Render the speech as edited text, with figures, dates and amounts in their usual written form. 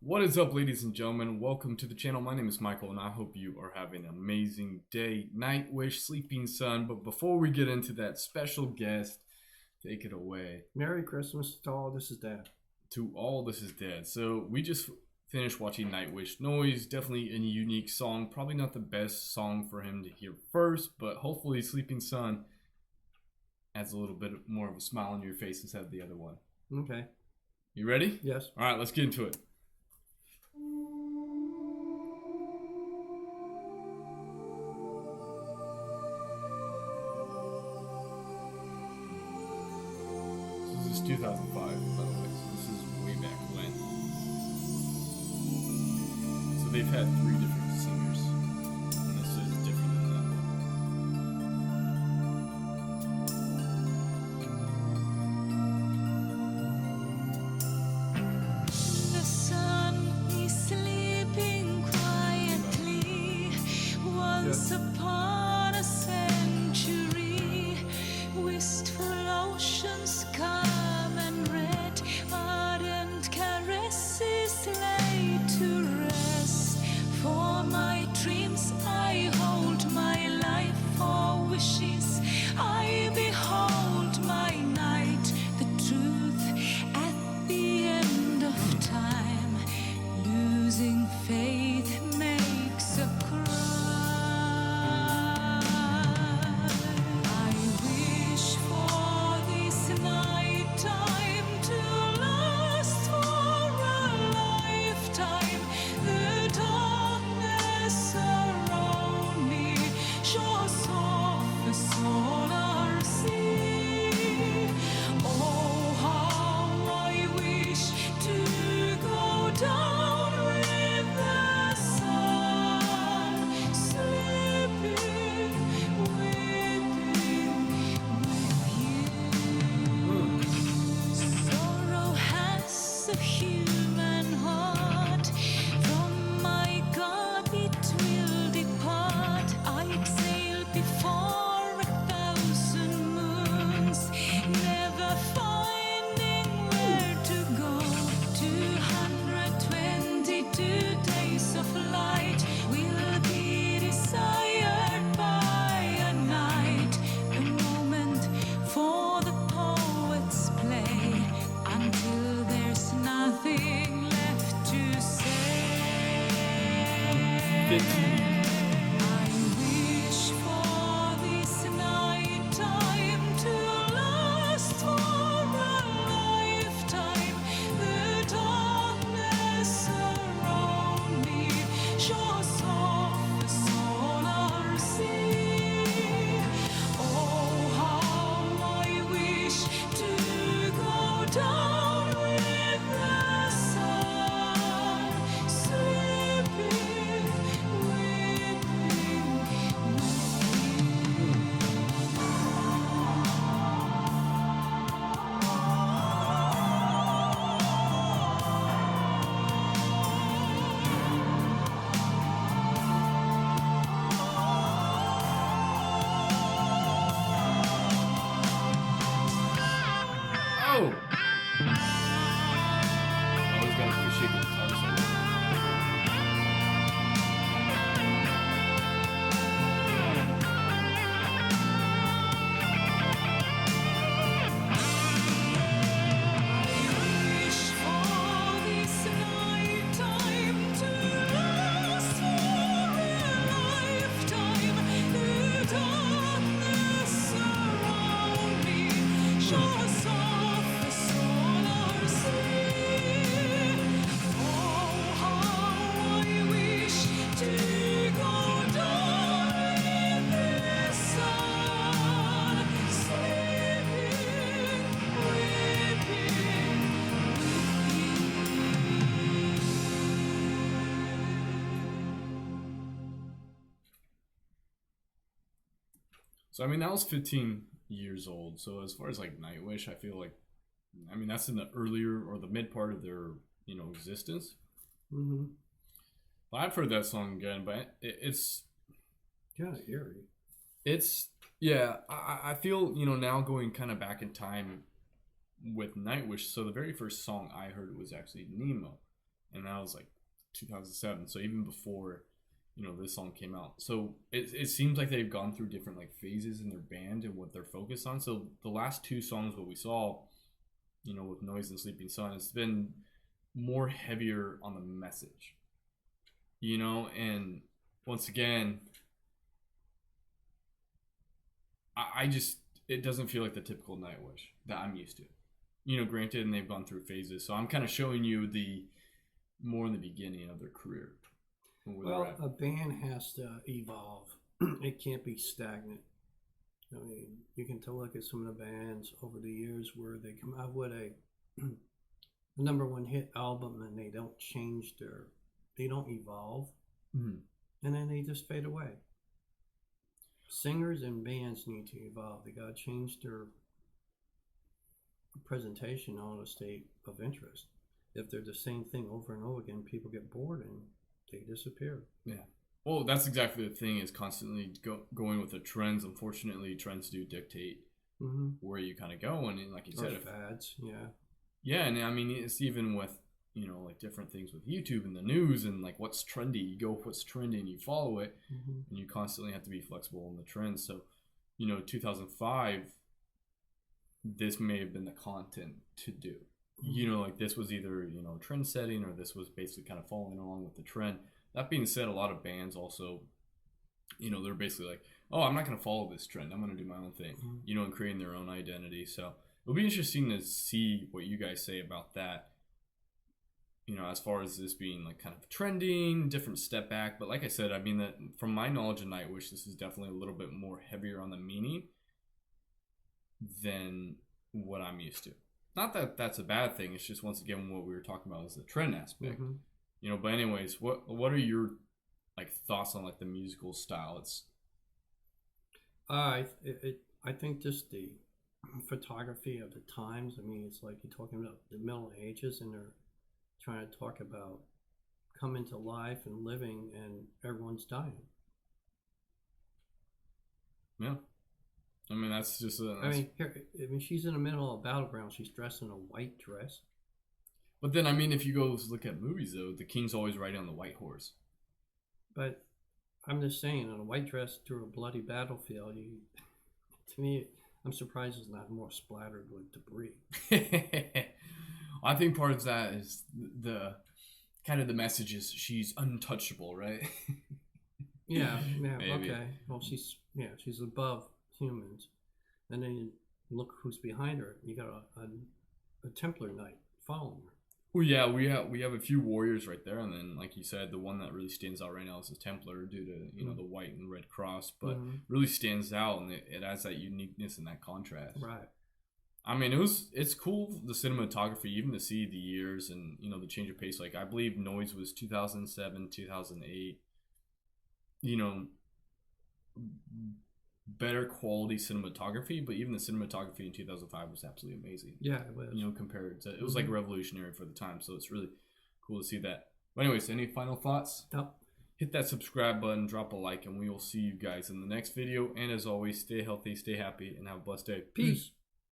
What is up, ladies and gentlemen? Welcome to the channel. My name is Michael, and I hope you are having an amazing day. Nightwish-Sleeping son. But before we get into that, special guest, take it away. Merry Christmas to all. This is Dad. To all, this is Dad. So we just finished watching Nightwish. Noise, definitely a unique song. Probably not the best song for him to hear first, but hopefully Sleeping Son adds a little bit more of a smile on your face instead of the other one. Okay. You ready? Yes. All right, let's get into it. This is 2005, by the way, so this is way back when. So they've had three different singers, and this is different than that one. The sun is sleeping quietly. Once upon a century, wistful oceans calm and red, ardent caresses lay to rest. For my dreams I hold, my life for wishes I behold, my night, the truth at the end of time. Losing faith makes a cry. I wish for this night time to last for a lifetime. The darkness around me shows off a solar sea. Oh, how I wish to go down with the sun, sleeping, weeping with you. Sorrow has a human heart. From my God it will depart. I exhale before 1,000 moons, never finding where to go. 222 days of light will be desired by a night. A moment for the poets play, until there's nothing left to say. 15. I wish for this night time to last for a lifetime. The darkness around me shows off a solar sea. Oh, how I wish to go down with the sun, sleeping, weeping with you. Oh! Always gotta appreciate the guitar solo. Wish for this night time to last for a lifetime. The darkness around me shows off a solar sea. Oh, how I wish to go down with the sun, sleeping, weeping with you. So I mean, that was 15 years old. So as far as like Nightwish, I feel like, I mean, that's in the earlier or the mid part of their existence. Mm-hmm. But I've heard that song again, but it's Kind of eerie. yeah. I feel now going kind of back in time with Nightwish. So the very first song I heard was actually Nemo, and that was like 2007. So even before, this song came out. So it seems like they've gone through different like phases in their band and what they're focused on. So the last two songs, what we saw, with Noise and Sleeping Sun, it's been more heavier on the message, and once again, I just, it doesn't feel like the typical Nightwish that I'm used to. Granted, and they've gone through phases, so I'm kind of showing you the more in the beginning of their career. Well, a band has to evolve. It can't be stagnant. I mean, you can look at some of the bands over the years where they come out with a number one hit album and they don't they don't evolve, and then they just fade away. Singers and bands need to evolve. They got to change their presentation on a state of interest. If they're the same thing over and over again, people get bored and they disappear. Yeah. Well, that's exactly the thing, is constantly going with the trends. Unfortunately, trends do dictate where you kind of go. And like you said, fads, yeah. Yeah, and I mean, it's even with, like different things with YouTube and the news and like what's trendy. You go with what's trending, you follow it, and you constantly have to be flexible in the trends. So, 2005, this may have been the content to do. Like this was either, trend setting, or this was basically kind of following along with the trend. That being said, a lot of bands also, they're basically like, oh, I'm not going to follow this trend. I'm going to do my own thing, and creating their own identity. So it'll be interesting to see what you guys say about that, as far as this being like kind of trending, different step back. But like I said, I mean, that from my knowledge of Nightwish, this is definitely a little bit more heavier on the meaning than what I'm used to. Not that that's a bad thing. It's just, once again, what we were talking about is the trend aspect. But anyways, what are your like thoughts on like the musical style? I think just the photography of the times. I mean, it's like you're talking about the Middle Ages, and they're trying to talk about coming to life and living, and everyone's dying. Yeah. I mean, that's just she's in the middle of a battleground. She's dressed in a white dress. But then, I mean, if you go look at movies, though, the king's always riding on the white horse. But I'm just saying, in a white dress through a bloody battlefield, to me, I'm surprised it's not more splattered with debris. I think part of that is the kind of the message is she's untouchable, right? yeah, Maybe. Okay. Well, she's above humans, and then you look who's behind her. You got a Templar knight following her. Well, yeah, we have a few warriors right there, and then, like you said, the one that really stands out right now is the Templar, due to the white and red cross, but really stands out, and it adds that uniqueness and that contrast. Right. I mean, it's cool, the cinematography, even to see the years and the change of pace. Like, I believe Noise was 2007, 2008. Better quality cinematography, but even the cinematography in 2005 was absolutely amazing. Yeah, it was. Compared to, it was like revolutionary for the time, so it's really cool to see that. But anyways, any final thoughts? No. Hit that subscribe button, drop a like, and we will see you guys in the next video. And as always, stay healthy, stay happy, and have a blessed day. Peace.